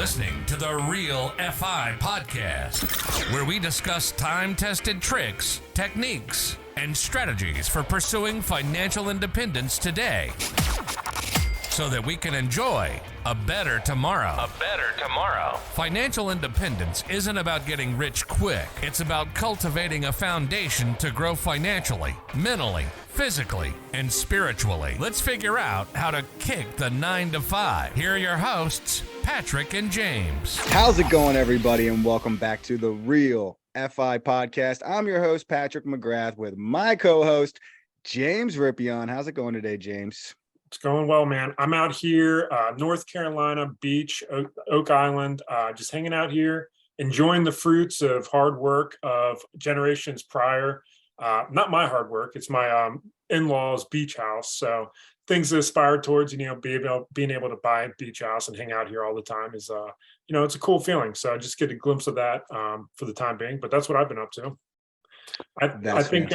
listening to the Real FI Podcast, where we discuss time-tested tricks, techniques, and strategies for pursuing financial independence today so that we can enjoy a better tomorrow. Financial independence isn't about getting rich quick. It's about cultivating a foundation to grow financially, mentally, physically, and spiritually. Let's figure out how to kick the 9 to 5. Here are your hosts, Patrick and James. How's it going, everybody, and welcome back to the Real FI Podcast. I'm your host, Patrick McGrath, with my co-host, James Ripion. How's it going today, James? It's going well, man. I'm out here, North Carolina beach, Oak Island, just hanging out here, enjoying the fruits of hard work of generations prior. Not my hard work. It's my in-laws' beach house. So things to aspire towards, being able to buy a beach house and hang out here all the time is, it's a cool feeling. So I just get a glimpse of that for the time being. But that's what I've been up to. I think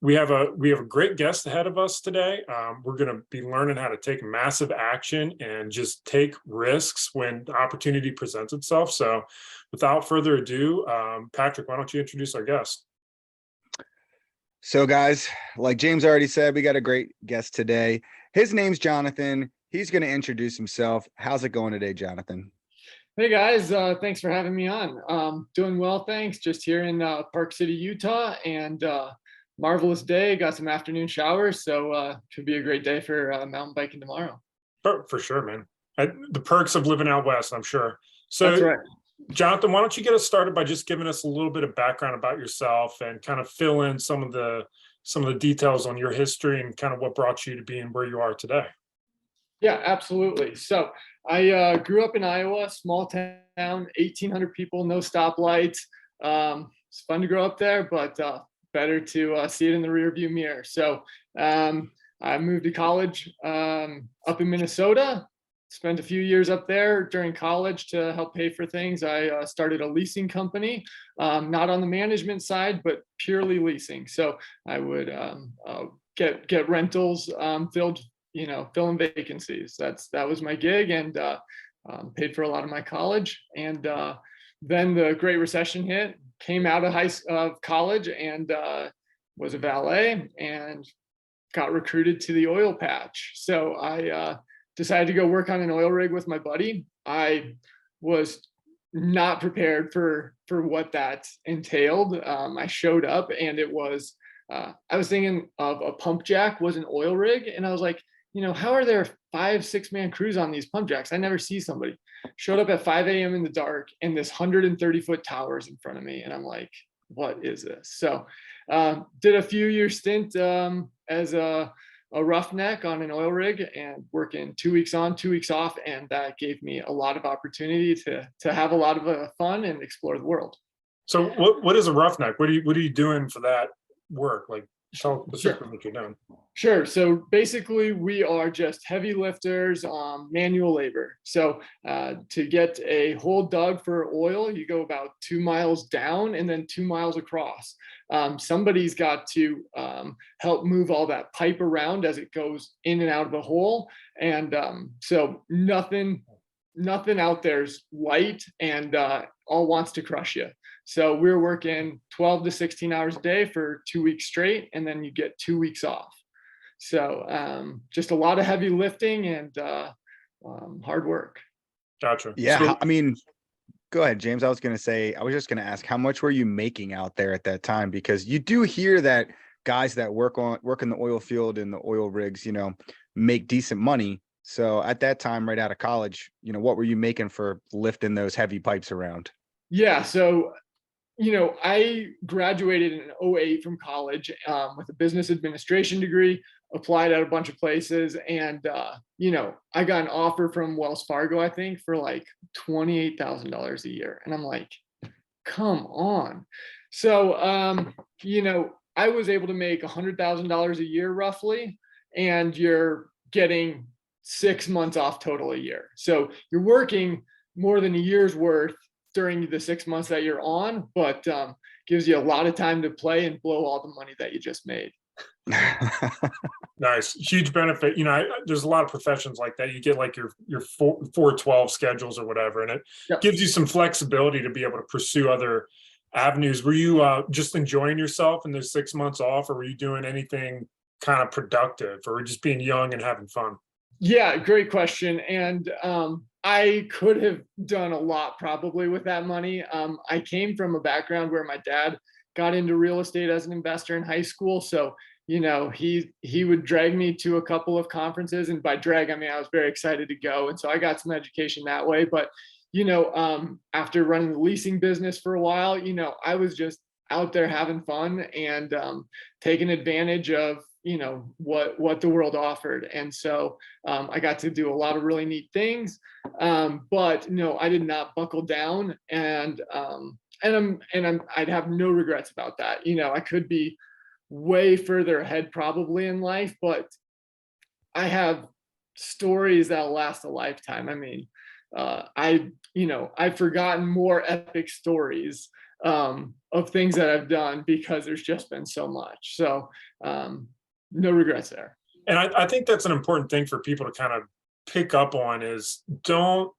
we have a great guest ahead of us today. We're going to be learning how to take massive action and just take risks when the opportunity presents itself. So without further ado, Patrick, why don't you introduce our guest? So guys, like James already said, we got a great guest today. His name's Jonathan. He's going to introduce himself. How's it going today, Jonathan? Hey guys, thanks for having me on. Doing well, thanks. Just here in Park City, Utah, and marvelous day. Got some afternoon showers, so should be a great day for mountain biking tomorrow. For sure, man. The perks of living out west, I'm sure. So, that's right. Jonathan, why don't you get us started by just giving us a little bit of background about yourself and kind of fill in some of the details on your history and kind of what brought you to being where you are today. Yeah, absolutely. So I grew up in Iowa, small town, 1,800 people, no stoplights. It's fun to grow up there, but better to see it in the rearview mirror. So I moved to college up in Minnesota, spent a few years up there during college to help pay for things. I started a leasing company, not on the management side, but purely leasing. So I would get rentals, filling vacancies. That was my gig, and paid for a lot of my college. And then the Great Recession hit, came out of college, and was a valet and got recruited to the oil patch. So I decided to go work on an oil rig with my buddy. I was not prepared for what that entailed. I showed up, and it was I was thinking of a pump jack was an oil rig, and I was like, how are there 5-6 man crews on these pump jacks? I never see somebody. Showed up at 5 a.m. in the dark, and this 130-foot tower is in front of me, and I'm like, what is this? So did a few year stint as a roughneck on an oil rig, and working 2 weeks on, 2 weeks off, and that gave me a lot of opportunity to have a lot of fun and explore the world. So what is a roughneck? What are you doing for that work? Like, tell specifically what you're doing. Sure. So basically, we are just heavy lifters, manual labor. So to get a hole dug for oil, you go about 2 miles down and then 2 miles across. Somebody's got to help move all that pipe around as it goes in and out of the hole. And so nothing out there's light, and all wants to crush you. So we're working 12 to 16 hours a day for 2 weeks straight, and then you get 2 weeks off. So just a lot of heavy lifting and hard work. Gotcha. Yeah, So, I mean, go ahead, James. I was just going to ask, how much were you making out there at that time? Because you do hear that guys that work in the oil field and the oil rigs, make decent money. So at that time, right out of college, what were you making for lifting those heavy pipes around? Yeah. So, I graduated in 2008 from college with a business administration degree, applied at a bunch of places. And, I got an offer from Wells Fargo, I think, for like $28,000 a year. And I'm like, come on. So, I was able to make $100,000 a year roughly, and you're getting 6 months off total a year. So you're working more than a year's worth during the 6 months that you're on, but gives you a lot of time to play and blow all the money that you just made. Nice, huge benefit. There's a lot of professions like that. You get like your 412 schedules or whatever, and it Yep. gives you some flexibility to be able to pursue other avenues. Were you just enjoying yourself in those 6 months off, or were you doing anything kind of productive, or just being young and having fun? Yeah, great question. And I could have done a lot probably with that money. I came from a background where my dad got into real estate as an investor in high school. So, he would drag me to a couple of conferences, and by drag, I mean, I was very excited to go. And so I got some education that way. But, after running the leasing business for a while, I was just out there having fun and taking advantage of what the world offered. And so I got to do a lot of really neat things, but no, I did not buckle down. And I'd have no regrets about that. I could be way further ahead probably in life, but I have stories that'll last a lifetime. I mean, I've forgotten more epic stories of things that I've done because there's just been so much. So no regrets there. And I think that's an important thing for people to kind of pick up on is don't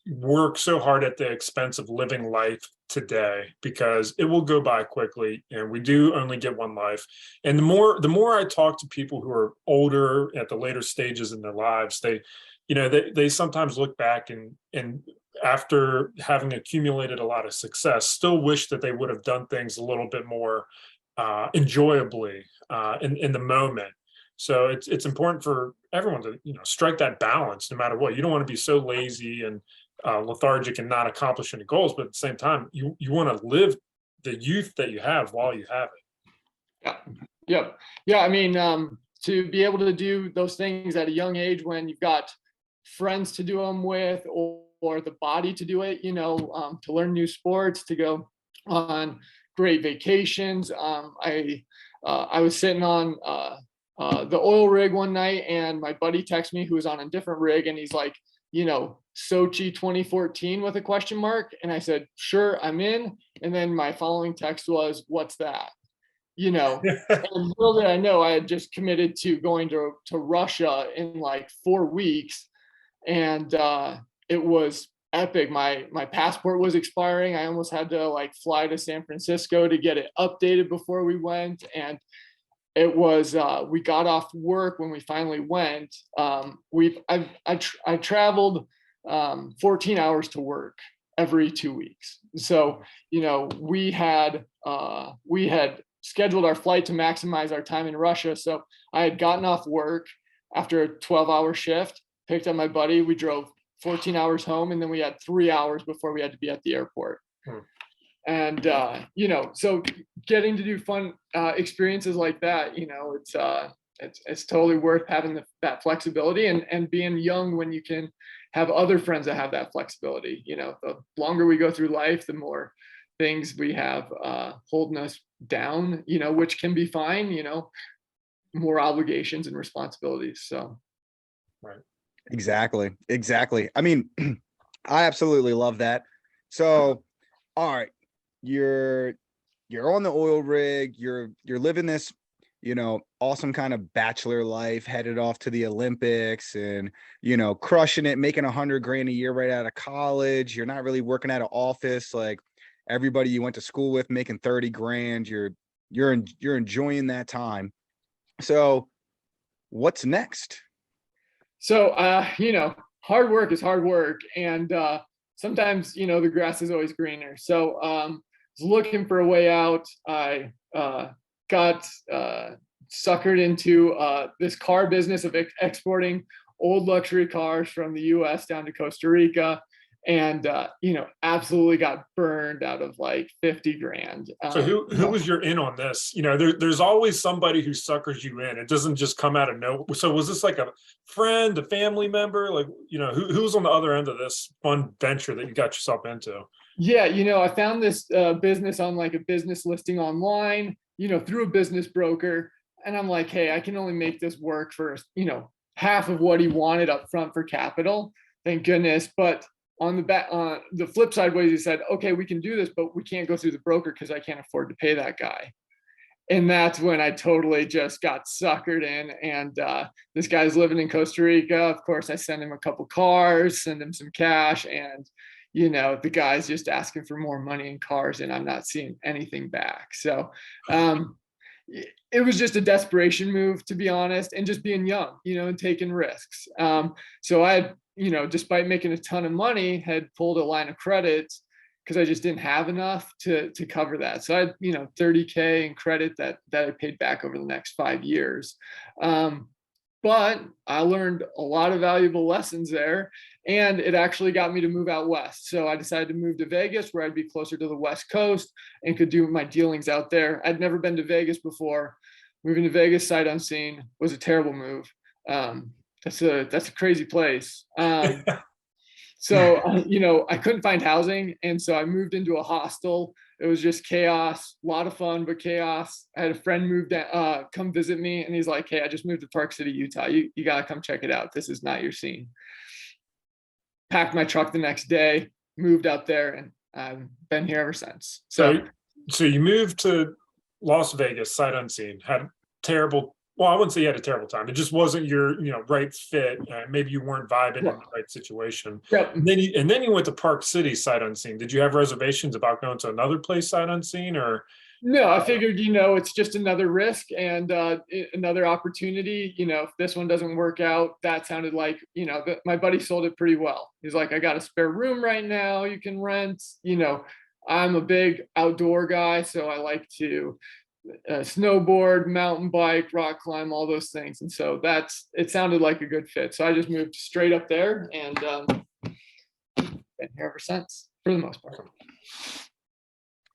work so hard at the expense of living life today, because it will go by quickly and we do only get one life. And the more I talk to people who are older at the later stages in their lives, they sometimes look back and after having accumulated a lot of success, still wish that they would have done things a little bit more enjoyably in the moment. So it's important for everyone to strike that balance no matter what. You don't want to be so lazy and lethargic and not accomplish any goals, but at the same time, you want to live the youth that you have while you have it. Yeah. I mean, to be able to do those things at a young age when you've got friends to do them with, or the body to do it, to learn new sports, to go on great vacations. I was sitting on the oil rig one night, and my buddy texted me who was on a different rig, and he's like, Sochi 2014 with a question mark. And I said, sure, I'm in. And then my following text was, what's that? And little did I know I had just committed to going to Russia in like 4 weeks. And it was epic. My passport was expiring. I almost had to like fly to San Francisco to get it updated before we went. And it was we got off work when we finally went. I traveled 14 hours to work every 2 weeks. So we had scheduled our flight to maximize our time in Russia. So I had gotten off work after a 12-hour shift, picked up my buddy. We drove 14 hours home, and then we had 3 hours before we had to be at the airport. And so getting to do fun experiences like that, it's totally worth having that flexibility and being young when you can have other friends that have that flexibility. The longer we go through life, the more things we have holding us down, which can be fine, more obligations and responsibilities. So. Right. Exactly. I mean, I absolutely love that. So, all right, you're on the oil rig, you're living this, awesome kind of bachelor life, headed off to the Olympics and, crushing it, making $100,000 a year right out of college. You're not really working at an office like everybody you went to school with, making 30 grand. You're enjoying that time. So what's next? So, hard work is hard work. And sometimes, the grass is always greener. So I was looking for a way out. I got suckered into this car business of exporting old luxury cars from the US down to Costa Rica. And, absolutely got burned out of like 50 grand. So who was your in on this? There's always somebody who suckers you in. It doesn't just come out of nowhere. So was this like a friend, a family member? Like, who's on the other end of this fun venture that you got yourself into? Yeah. I found this business on like a business listing online, through a business broker. And I'm like, hey, I can only make this work for, half of what he wanted up front for capital. Thank goodness. But on the flip side was he said, okay, we can do this, but we can't go through the broker because I can't afford to pay that guy. And that's when I totally just got suckered in. And this guy's living in Costa Rica. Of course, I send him a couple cars, send him some cash, and the guy's just asking for more money in cars, and I'm not seeing anything back. So it was just a desperation move, to be honest, and just being young, and taking risks. So I had, despite making a ton of money, had pulled a line of credit because I just didn't have enough to cover that. So I had, $30K in credit that I paid back over the next 5 years. But I learned a lot of valuable lessons there, and it actually got me to move out west. So I decided to move to Vegas, where I'd be closer to the West Coast and could do my dealings out there. I'd never been to Vegas before. Moving to Vegas sight unseen was a terrible move. That's a crazy place. So, I couldn't find housing. And so I moved into a hostel. It was just chaos, a lot of fun, but chaos. I had a friend come visit me, and he's like, "Hey, I just moved to Park City, Utah. You got to come check it out. This is not your scene." Packed my truck the next day, moved out there, and I've been here ever since. So you moved to Las Vegas, sight unseen, had terrible, well, I wouldn't say you had a terrible time. It just wasn't your, right fit. Maybe you weren't vibing in the right situation. Yep. And then you went to Park City, sight unseen. Did you have reservations about going to another place, sight unseen, or? No, I figured, it's just another risk and another opportunity. If this one doesn't work out, that sounded like, my buddy sold it pretty well. He's like, "I got a spare room right now you can rent." I'm a big outdoor guy, so I like to snowboard, mountain bike, rock climb, all those things. And so it sounded like a good fit. So I just moved straight up there, and been here ever since, for the most part.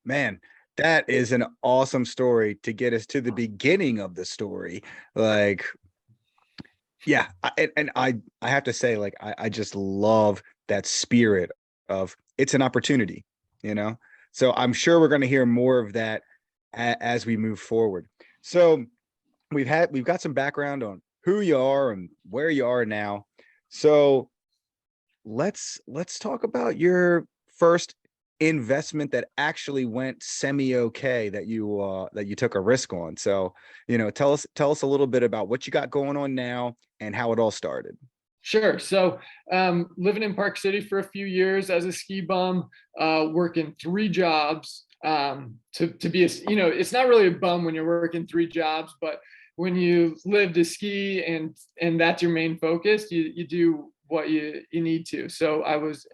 Man, that is an awesome story to get us to the beginning of the story. Like, yeah. I have to say, like, I just love that spirit of it's an opportunity, so I'm sure we're going to hear more of that as we move forward. So we've got some background on who you are and where you are now. So let's talk about your first investment that actually went semi-okay, that you took a risk on. So, tell us a little bit about what you got going on now and how it all started. Sure. So living in Park City for a few years as a ski bum, working 3 jobs to be it's not really a bum when you're working 3 jobs, but when you live to ski and that's your main focus, you do what you need to. So I was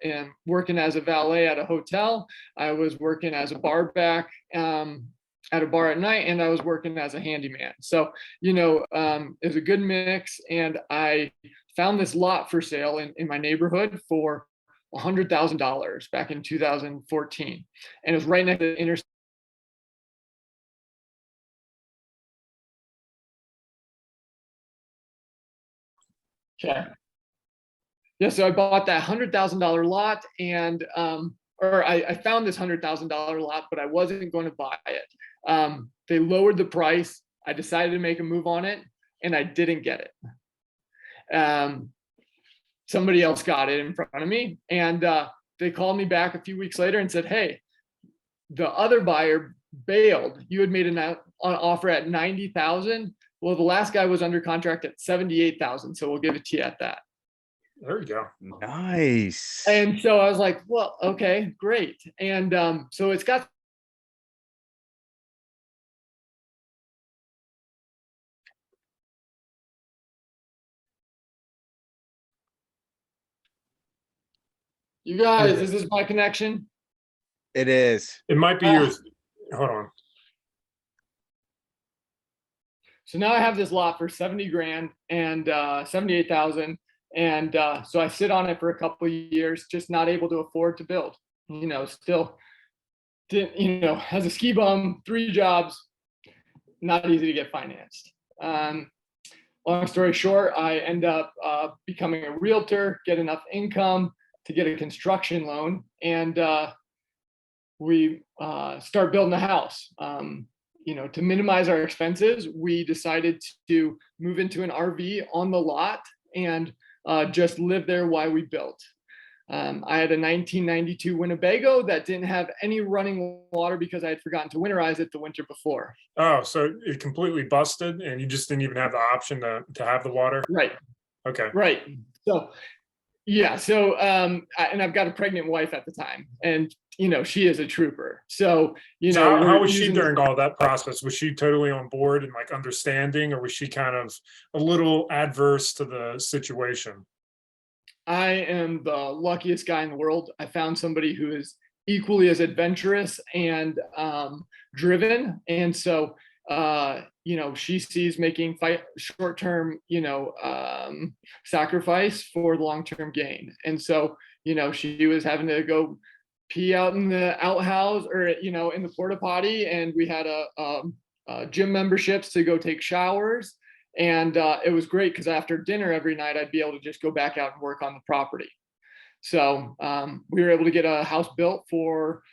working as a valet at a hotel. I was working as a bar back at a bar at night, and I was working as a handyman. So, it was a good mix. And I found this lot for sale in my neighborhood for $100,000 back in 2014. And it was right next to the interstate. Okay. Yeah, so I bought that $100,000 lot, and I found this $100,000 lot, but I wasn't going to buy it. They lowered the price. I decided to make a move on it, and I didn't get it. Somebody else got it in front of me, and they called me back a few weeks later and said, "Hey, the other buyer bailed. You had made an offer at 90,000. Well, the last guy was under contract at 78,000, so we'll give it to you at that." There you go. Nice. And so I was like, "Well, okay, great." And so it's got. You guys, is this my connection? It is. It might be yours. Hold on. So now I have this lot for 70 grand and 78,000. And so I sit on it for a couple of years, just not able to afford to build, still didn't, as a ski bum, 3 jobs, not easy to get financed. Long story short, I end up becoming a realtor, get enough income to get a construction loan, and we start building a house. To minimize our expenses, we decided to move into an RV on the lot and just live there while we built. I had a 1992 Winnebago that didn't have any running water because I had forgotten to winterize it the winter before. Oh, so it completely busted and you just didn't even have the option to have the water? Right, Okay. right. So yeah, so and I've got a pregnant wife at the time, and she is a trooper. So So how we're was she using during all that process? Was she totally on board and like understanding, or was she kind of a little adverse to the situation? I am the luckiest guy in the world. I found somebody who is equally as adventurous and driven. And so, she sees making short-term, sacrifice for long-term gain. And so, she was having to go pee out in the outhouse or, in the porta potty. And we had gym memberships to go take showers. And it was great because after dinner every night, I'd be able to just go back out and work on the property. So we were able to get a house built for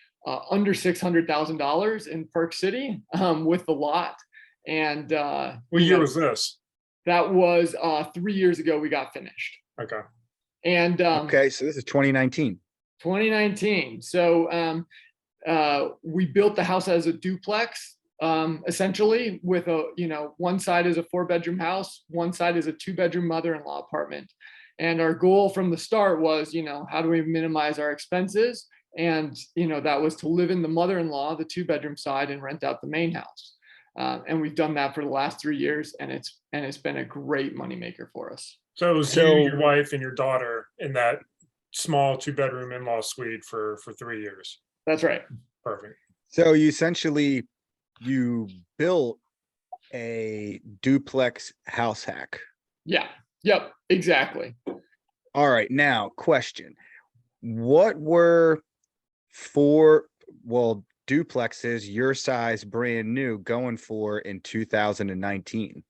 under $600,000 in Park City with the lot. And What year was this? that was 3 years ago we got finished. Okay. And Okay, so this is 2019. 2019. So we built the house as a duplex, essentially with one side is a 4-bedroom house, one side is a 2-bedroom mother-in-law apartment. And our goal from the start was, how do we minimize our expenses? And, that was to live in the mother-in-law, the 2-bedroom side, and rent out the main house. And we've done that for the last 3 years, and it's been a great moneymaker for us. So it was you, your wife, and your daughter in that small 2-bedroom in-law suite for 3 years. That's right. Perfect. So you built a duplex house hack. Yeah. Yep. Exactly. All right. Now, question. What were duplexes your size brand new going for in 2019?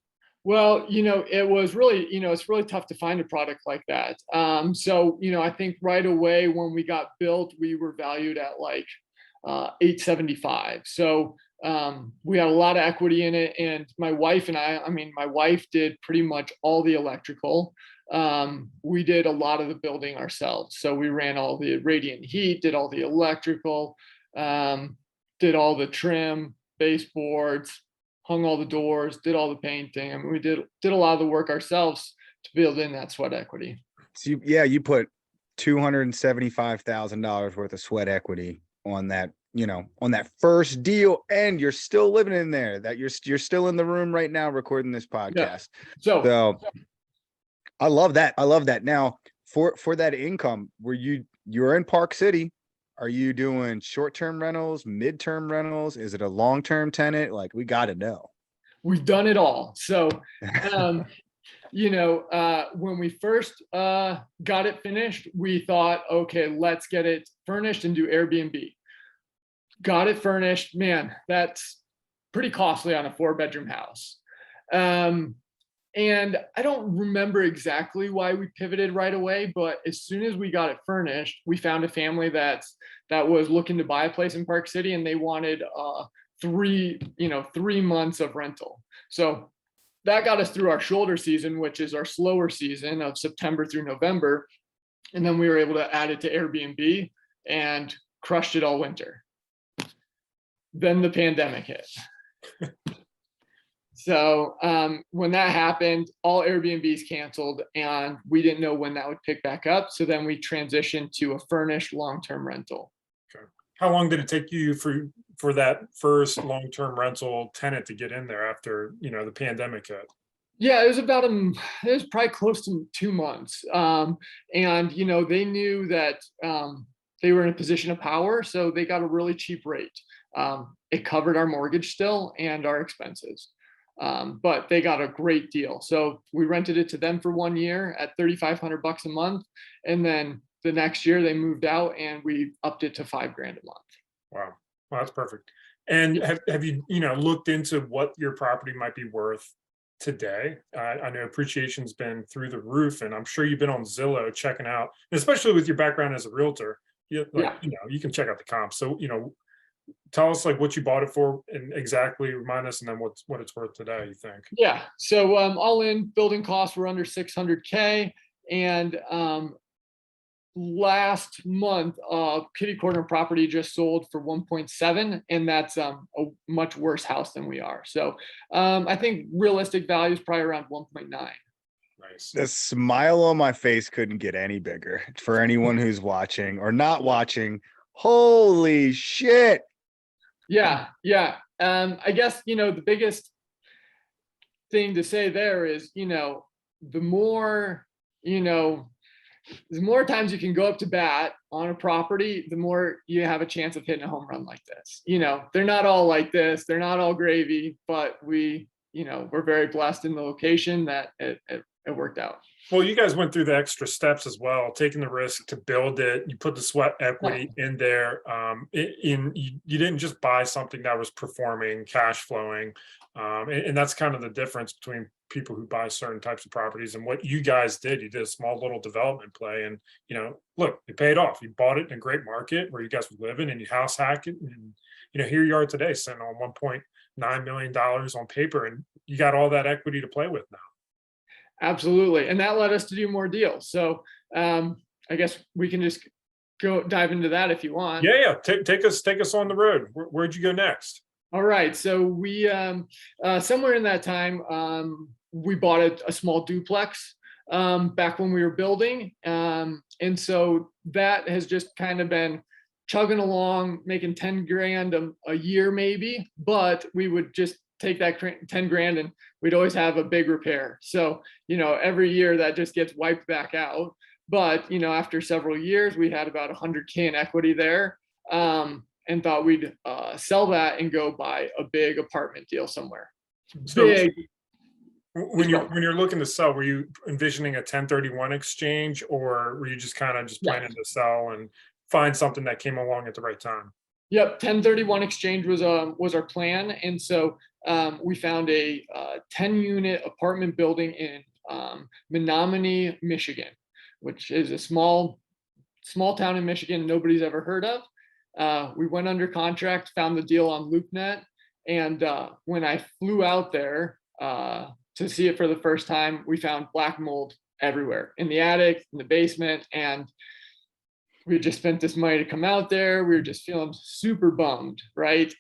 Well, it was really, it's really tough to find a product like that. So, I think right away when we got built, we were valued at like $875. So we had a lot of equity in it. And my wife and my wife did pretty much all the electrical. We did a lot of the building ourselves. So we ran all the radiant heat, did all the electrical, did all the trim, baseboards, hung all the doors, did all the painting. I mean, we did a lot of the work ourselves to build in that sweat equity. So you put $275,000 worth of sweat equity on that, on that first deal, and you're still living in there. That you're still in the room right now recording this podcast. Yeah. So I love that. I love that. Now, for that income, you're in Park City. Are you doing short-term rentals, mid-term rentals? Is it a long-term tenant? Like, we got to know. We've done it all. So, when we first got it finished, we thought, okay, let's get it furnished and do Airbnb. Got it furnished. Man, that's pretty costly on a 4-bedroom house. And I don't remember exactly why we pivoted right away, but as soon as we got it furnished, we found a family that was looking to buy a place in Park City, and they wanted 3 months of rental. So that got us through our shoulder season, which is our slower season of September through November. And then we were able to add it to Airbnb and crushed it all winter. Then the pandemic hit. So when that happened, all Airbnbs canceled, and we didn't know when that would pick back up. So then we transitioned to a furnished long-term rental. Okay. How long did it take you for that first long-term rental tenant to get in there after, the pandemic hit? Yeah, it was probably close to 2 months. And, they knew that they were in a position of power, so they got a really cheap rate. It covered our mortgage still and our expenses. But they got a great deal. So we rented it to them for 1 year at $3,500 a month. And then the next year they moved out and we upped it to $5,000 a month. Wow. Well, that's perfect. And have you, looked into what your property might be worth today? I know appreciation's been through the roof, and I'm sure you've been on Zillow checking out, especially with your background as a realtor, you can check out the comps. So, tell us like what you bought it for and exactly remind us, and then what it's worth today, you think? Yeah. So all in building costs were under $600K, and last month, kitty corner property just sold for 1.7, and that's a much worse house than we are. So I think realistic value is probably around 1.9. Nice. The smile on my face couldn't get any bigger for anyone who's watching or not watching. Holy shit. Yeah. I guess, the biggest thing to say there is, the more, the more times you can go up to bat on a property, the more you have a chance of hitting a home run like this. They're not all like this. They're not all gravy, but we're very blessed in the location that it worked out. Well, you guys went through the extra steps as well, taking the risk to build it. You put the sweat equity in there. You didn't just buy something that was performing, cash flowing. And that's kind of the difference between people who buy certain types of properties and what you guys did. You did a small little development play, and look, it paid off. You bought it in a great market where you guys were living, and you house hack it, and here you are today, sitting on $1.9 million on paper, and you got all that equity to play with now. Absolutely, and that led us to do more deals. So I guess we can just go dive into that if you want. Yeah. Take us on the road. Where'd you go next? All right, so we somewhere in that time we bought a small duplex back when we were building, and so that has just kind of been chugging along, making 10 grand a year maybe, but we would just take that 10 grand and we'd always have a big repair. So every year that just gets wiped back out. But after several years, we had about 100K in equity there. And thought we'd sell that and go buy a big apartment deal somewhere. So big. When you're looking to sell, were you envisioning a 1031 exchange, or were you just kind of planning to sell and find something that came along at the right time? Yep, 1031 exchange was our plan, and so we found a 10-unit apartment building in Menominee, Michigan, which is a small town in Michigan nobody's ever heard of. We went under contract, found the deal on LoopNet, and when I flew out there to see it for the first time, we found black mold everywhere, in the attic, in the basement, and we just spent this money to come out there. We were just feeling super bummed, right?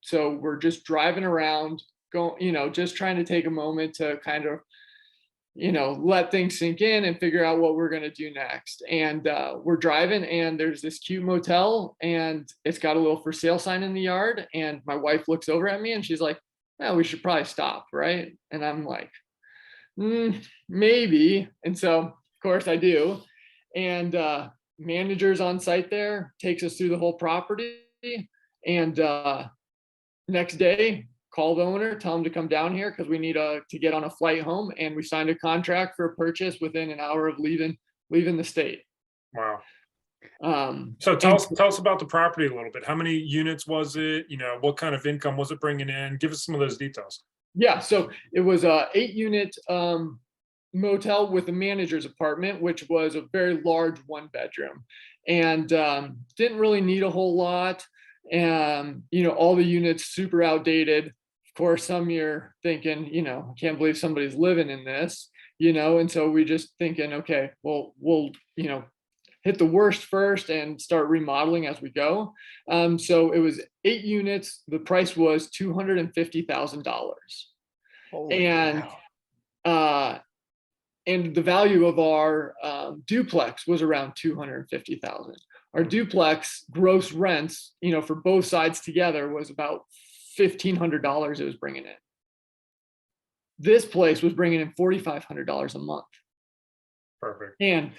So we're just driving around, just trying to take a moment to kind of let things sink in and figure out what we're going to do next. And we're driving, and there's this cute motel, and it's got a little for sale sign in the yard. And my wife looks over at me and she's like, "Yeah, we should probably stop, right?" And I'm like, maybe. And so of course I do. And managers on site there takes us through the whole property. And next day, call the owner, tell him to come down here because we need to get on a flight home. And we signed a contract for a purchase within an hour of leaving the state. Wow. So tell us about the property a little bit. How many units was it? What kind of income was it bringing in? Give us some of those details. Yeah, so it was a 8-unit motel with a manager's apartment, which was a very large 1-bedroom, and didn't really need a whole lot. And all the units super outdated. Of course, some you're thinking, I can't believe somebody's living in this, and so we just thinking, okay, well, we'll hit the worst first and start remodeling as we go. So it was 8 units. The price was $250,000. And the value of our duplex was around $250,000. Our duplex gross rents, for both sides together, was about $1,500 it was bringing in. This place was bringing in $4,500 a month. Perfect. And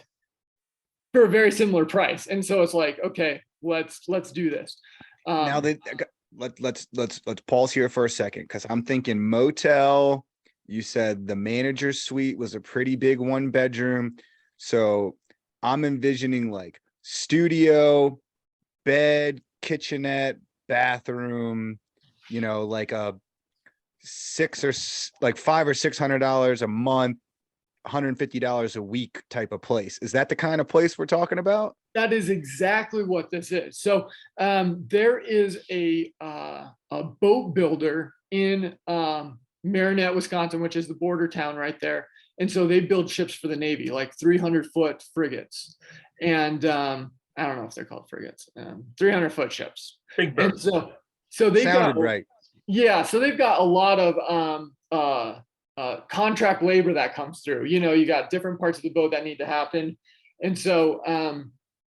for a very similar price. And so it's like, okay, let's do this. Now let's pause here for a second, because I'm thinking motel. You said the manager's suite was a pretty big 1-bedroom. So I'm envisioning like studio, bed, kitchenette, bathroom, like a $500 or $600 a month, $150 a week type of place. Is that the kind of place we're talking about? That is exactly what this is. So there is a boat builder in Marinette, Wisconsin, which is the border town right there. And so they build ships for the Navy, like 300-foot frigates. and I don't know if they're called frigates, 300-foot ships. Big And birds. so they've Sounded got, right. yeah, so they've got a lot of contract labor that comes through. You got different parts of the boat that need to happen, and so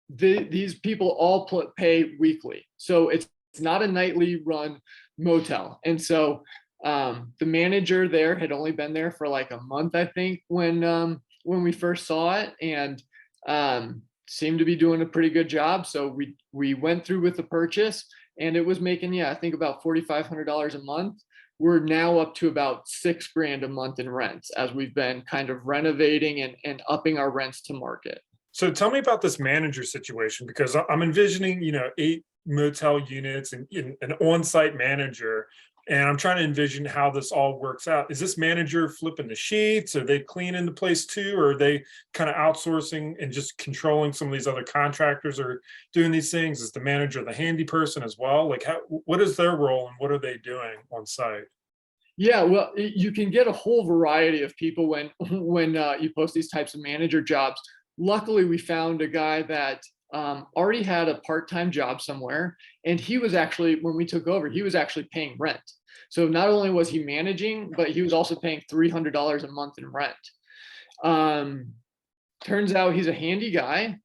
these people all pay weekly. So it's not a nightly run motel, and so the manager there had only been there for like a month, I think, when we first saw it, and seemed to be doing a pretty good job. So we went through with the purchase, and it was making, yeah, I think about $4,500 a month. We're now up to about $6,000 a month in rents as we've been kind of renovating and upping our rents to market. So tell me about this manager situation, because I'm envisioning, 8 motel units and an on-site manager, and I'm trying to envision how this all works out. Is this manager flipping the sheets? Are they cleaning the place too? Or are they kind of outsourcing and just controlling some of these other contractors or doing these things? Is the manager the handy person as well? Like, what is their role and what are they doing on site? Yeah, well, you can get a whole variety of people when you post these types of manager jobs. Luckily, we found a guy that already had a part-time job somewhere, and he was actually, when we took over, he was actually paying rent. So not only was he managing, but he was also paying $300 a month in rent. Turns out he's a handy guy.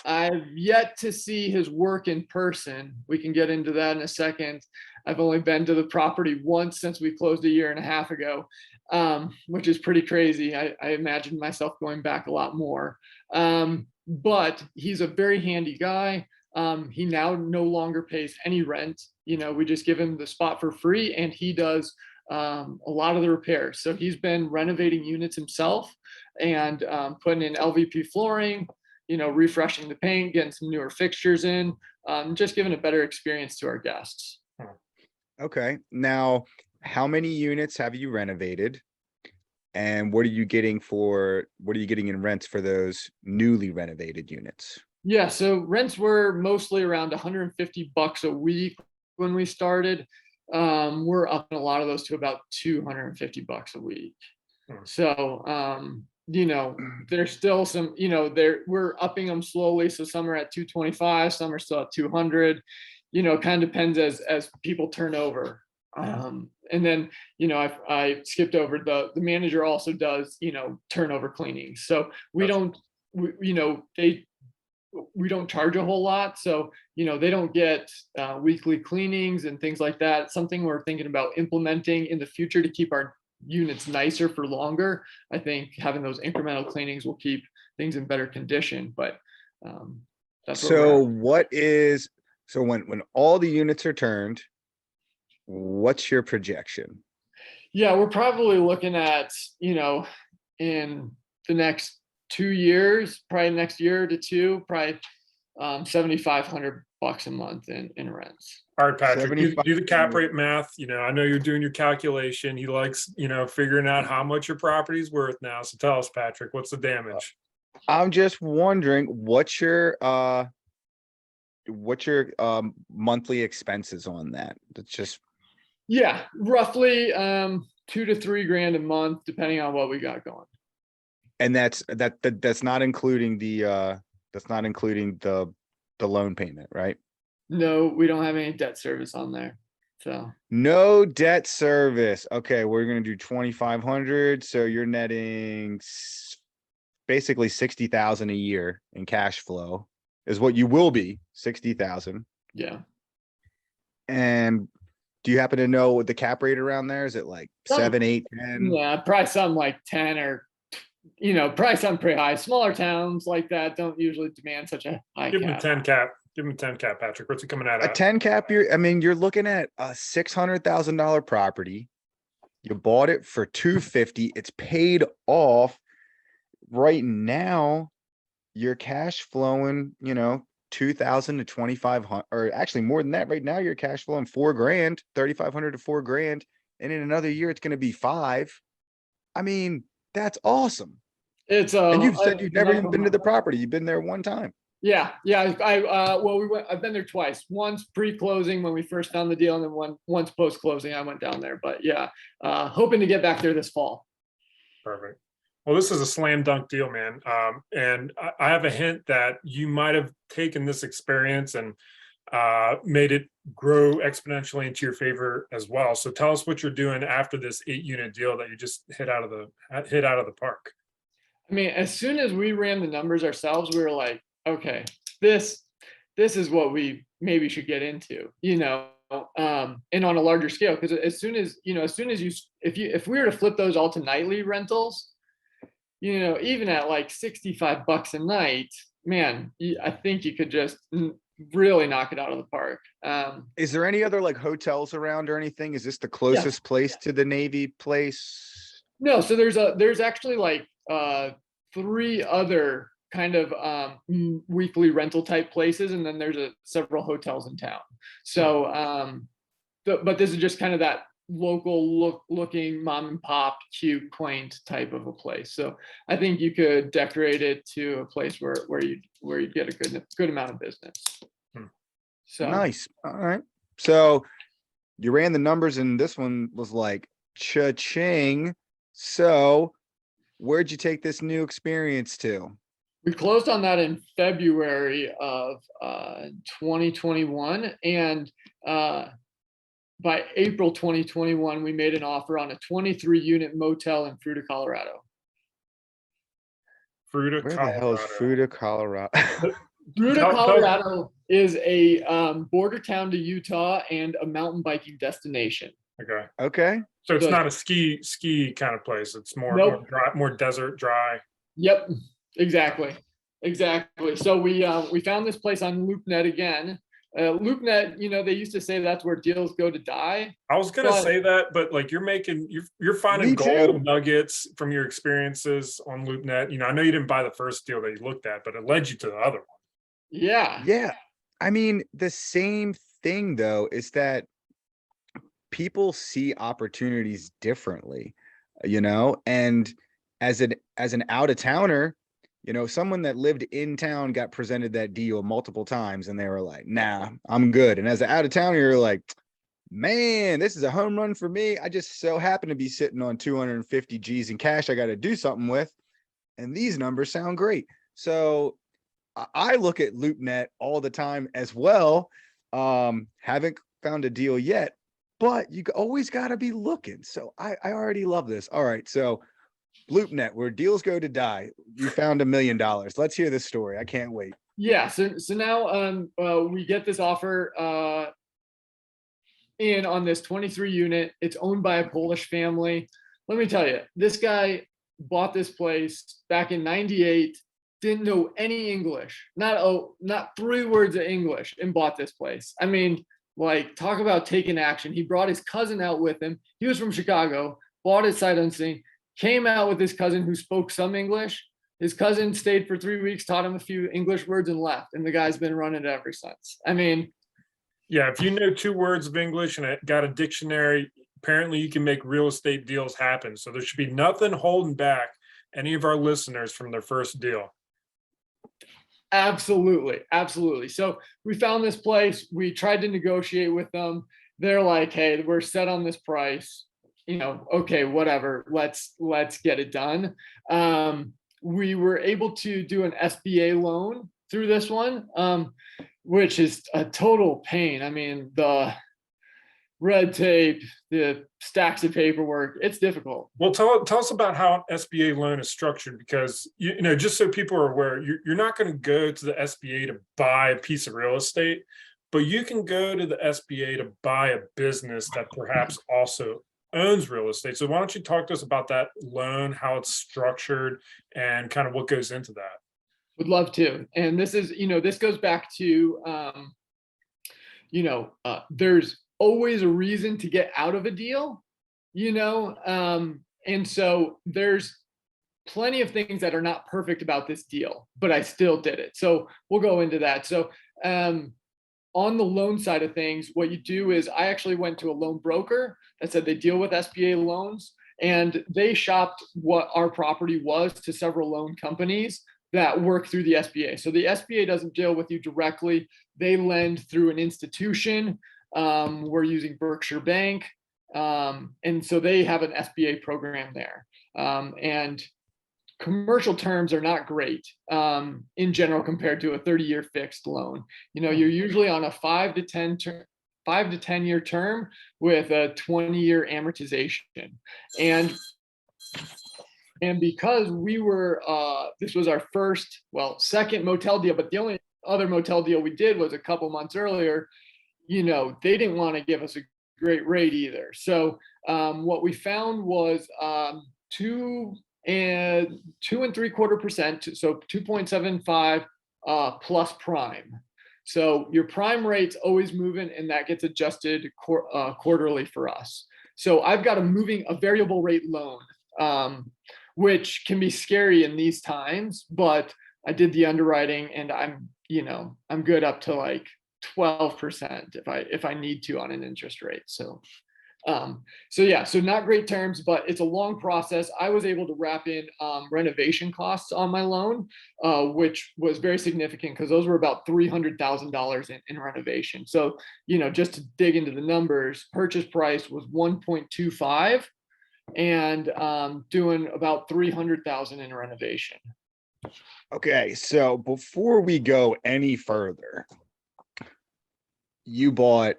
I've yet to see his work in person. We can get into that in a second. I've only been to the property once since we closed a year and a half ago, which is pretty crazy. I imagined myself going back a lot more. But he's a very handy guy. He now no longer pays any rent. We just give him the spot for free, and he does a lot of the repairs. So he's been renovating units himself and putting in LVP flooring, refreshing the paint, getting some newer fixtures in, just giving a better experience to our guests. Okay. Now, how many units have you renovated? And what are you getting in rents for those newly renovated units? Yeah, so rents were mostly around $150 a week when we started. We're up in a lot of those to about $250 a week. So, there's still some, we're upping them slowly. So some are at 225, some are still at 200, kind of depends as people turn over. And then, I skipped over the manager also does, turnover cleaning. So we don't charge a whole lot. So, they don't get weekly cleanings and things like that. It's something we're thinking about implementing in the future to keep our units nicer for longer. I think having those incremental cleanings will keep things in better condition, but that's so when all the units are turned, what's your projection? Yeah, we're probably looking at, in the next 2 years, probably next year to two, probably $7,500 a month in rents. All right, Patrick, do the cap rate math. I know you're doing your calculation. He likes, figuring out how much your property's worth now. So tell us, Patrick, what's the damage? I'm just wondering what's your monthly expenses on that? That's just, yeah, roughly $2,000 to $3,000 a month, depending on what we got going. and that's not including the loan payment, right? No, we don't have any debt service on there. So No debt service. Okay, we're gonna do 2,500. So you're netting basically 60,000 a year in cash flow is what you will be, 60,000. yeah. And do you happen to know what the cap rate around there? Is it like 7, 8, 10? Yeah, probably something like 10 or, probably something pretty high. Smaller towns like that don't usually demand such a high Give him a cap. 10 cap. Give him a 10 cap, Patrick. What's he coming out A at? 10 cap, you're looking at a $600,000 property. You bought it for $250. It's paid off. Right now, you're cash flowing, 2,000 to 2,500, or actually more than that. Right now, you're cash flowing $4,000, 3,500 to $4,000. And in another year, it's going to be 5. I mean, that's awesome. It's And you've said you've never even been to the property. You've been there one time. Yeah. I've been there twice. Once pre-closing when we first found the deal, and then once post-closing, I went down there. But yeah, hoping to get back there this fall. Perfect. Well, this is a slam dunk deal, man. And I have a hint that you might have taken this experience and made it grow exponentially into your favor as well. So tell us what you're doing after this 8-unit deal that you just hit out of the park. I mean, as soon as we ran the numbers ourselves, we were like, okay, this is what we maybe should get into, and on a larger scale. Because as soon as if we were to flip those all to nightly rentals, even at like $65 a night, man, I think you could just really knock it out of the park. Is there any other like hotels around or anything? Is this the closest place to the Navy place? No, so there's actually like 3 other kind of weekly rental type places, and then there's several hotels in town. So but this is just kind of that local looking mom and pop, cute, quaint type of a place. So I think you could decorate it to a place where you'd get a good amount of business. So Nice. All right. So you ran the numbers and this one was like cha-ching. So where'd you take this new experience to? we closed on that in February of 2021, and by April 2021, we made an offer on a 23-unit motel in Fruita, Colorado. Fruita, Where the hell is Fruita, Colorado? Fruita, Colorado is a border town to Utah and a mountain biking destination. Okay. Okay. So it's not a ski kind of place. It's more, Nope. more dry, more desert, dry. Yep, exactly. So we found this place on LoopNet again. LoopNet, they used to say that's where deals go to die. I was gonna say that, but like you're finding Me too. gold nuggets from your experiences on LoopNet. I know you didn't buy the first deal that you looked at, but it led you to the other one. Yeah. Yeah. I mean, the same thing though is that people see opportunities differently, and as an out-of-towner, someone that lived in town got presented that deal multiple times and they were like, nah, I'm good. And as an out-of-towner, you're like, man, this is a home run for me. I just so happen to be sitting on 250 G's in cash I got to do something with. And these numbers sound great. So I look at LoopNet all the time as well. Haven't found a deal yet, but you always got to be looking. So I already love this. All right. So LoopNet, where deals go to die. You found $1 million. Let's hear this story. I can't wait. Yeah. So now we get this offer in on this 23 unit. It's owned by a Polish family. Let me tell you, this guy bought this place back in '98. Didn't know any English, not 3 words of English, and bought this place. I mean, like, talk about taking action. He brought his cousin out with him. He was from Chicago, bought it sight unseen, came out with his cousin who spoke some English. His cousin stayed for 3 weeks, taught him a few English words, and left. And the guy's been running it ever since. I mean, yeah, if you know 2 words of English and it got a dictionary, apparently you can make real estate deals happen. So there should be nothing holding back any of our listeners from their first deal. Absolutely. So we found this place. We tried to negotiate with them. They're like, hey, we're set on this price. Okay, whatever. Let's get it done. We were able to do an SBA loan through this one, which is a total pain. I mean, the red tape, the stacks of paperwork, it's difficult. Well, tell us about how an SBA loan is structured, because just so people are aware, you're not going to go to the SBA to buy a piece of real estate, but you can go to the SBA to buy a business that perhaps also owns real estate. So why don't you talk to us about that loan, how it's structured, and kind of what goes into that? Would love to. And this is, this goes back to, there's always a reason to get out of a deal, and so there's plenty of things that are not perfect about this deal, but I still did it. So we'll go into that. So on the loan side of things, what you do is I actually went to a loan broker that said they deal with SBA loans, and they shopped what our property was to several loan companies that work through the SBA. So the SBA doesn't deal with you directly. They lend through an institution. We're using Berkshire Bank. And so they have an SBA program there. And commercial terms are not great in general compared to a 30-year fixed loan. You're usually on a 5 to 10 year term with a 20-year amortization. And because we were, this was our second motel deal, but the only other motel deal we did was a couple months earlier, they didn't want to give us a great rate either. So what we found was 2.75%, so 2.75 plus prime. So your prime rate's always moving, and that gets adjusted quarterly for us. So I've got a variable rate loan, which can be scary in these times, but I did the underwriting, and I'm good up to like 12% if I need to on an interest rate. So not great terms, but it's a long process. I was able to wrap in renovation costs on my loan, which was very significant because those were about $300,000 in renovation. So, just to dig into the numbers, purchase price was 1.25 and doing about 300,000 in renovation. Okay, so before we go any further, you bought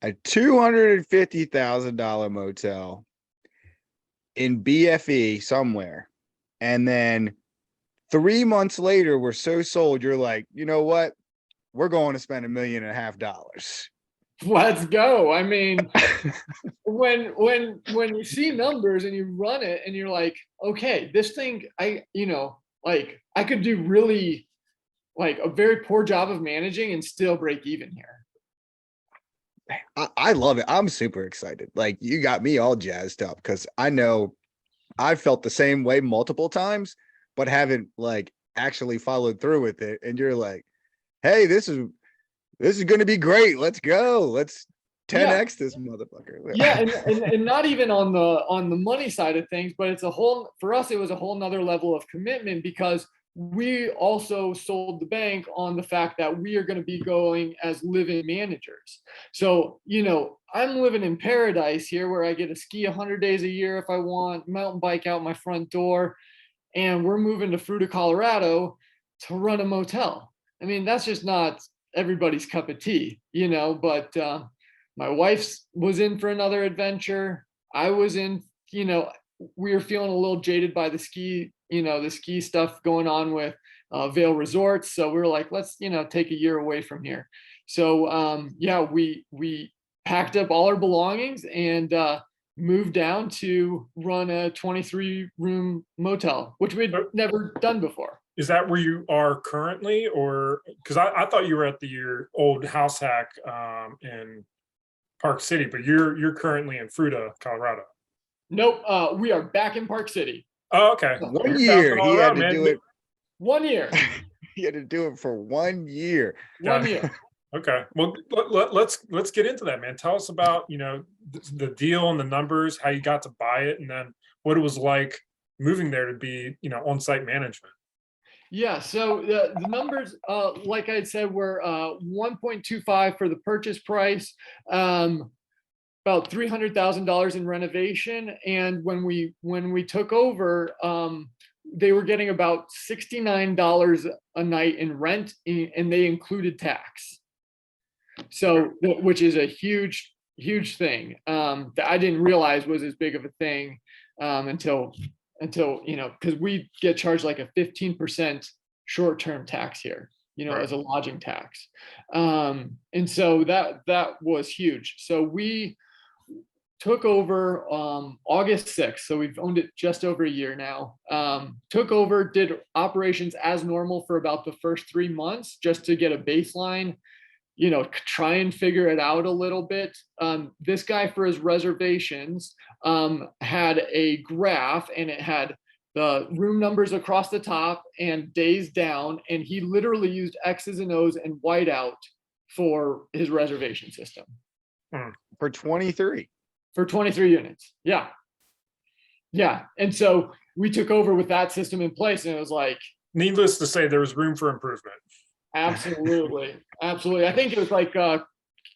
a $250,000 motel in BFE somewhere. And then 3 months later, we're so sold, you're like, you know what? We're going to spend $1.5 million. Let's go. I mean, when you see numbers and you run it and you're like, okay, this thing, I could do really like a very poor job of managing and still break even here. I love it. I'm super excited. Like, you got me all jazzed up because I know I've felt the same way multiple times, but haven't like actually followed through with it. And you're like, hey, this is going to be great. Let's go. Let's 10x this motherfucker. Yeah, and not even on the money side of things, but for us, it was a whole nother level of commitment because we also sold the bank on the fact that we are going to be going as living managers. So, I'm living in paradise here where I get to ski 100 days a year if I want, mountain bike out my front door, and we're moving to Fruita, Colorado to run a motel. I mean, that's just not everybody's cup of tea, but my wife was in for another adventure. I was in, we were feeling a little jaded by the ski stuff going on with Vail Resorts. So we were like, let's, take a year away from here. So we packed up all our belongings and moved down to run a 23-room motel, which we'd never done before. Is that where you are currently, or because I thought you were at your old house hack in Park City, but you're currently in Fruita, Colorado. Nope, we are back in Park City. Oh, okay. 1 year he had to do it. 1 year. He had to do it for 1 year. 1 year. Okay. Well, let's get into that, man. Tell us about the deal and the numbers, how you got to buy it, and then what it was like moving there to be on-site management. Yeah, so the numbers, like I said, were 1.25 for the purchase price, about $300,000 in renovation, and when we took over, they were getting about $69 a night in rent, and they included tax. So, which is a huge thing that I didn't realize was as big of a thing until because we get charged like a 15% short-term tax here, right, as a lodging tax. And so that was huge. So we took over August 6th. So we've owned it just over a year now. Took over, did operations as normal for about the first 3 months just to get a baseline, try and figure it out a little bit. This guy, for his reservations, had a graph, and it had the room numbers across the top and days down, and he literally used X's and O's and whiteout for his reservation system. For 23. For 23 units. Yeah. And so we took over with that system in place, and it was like, needless to say, there was room for improvement. Absolutely. I think it was like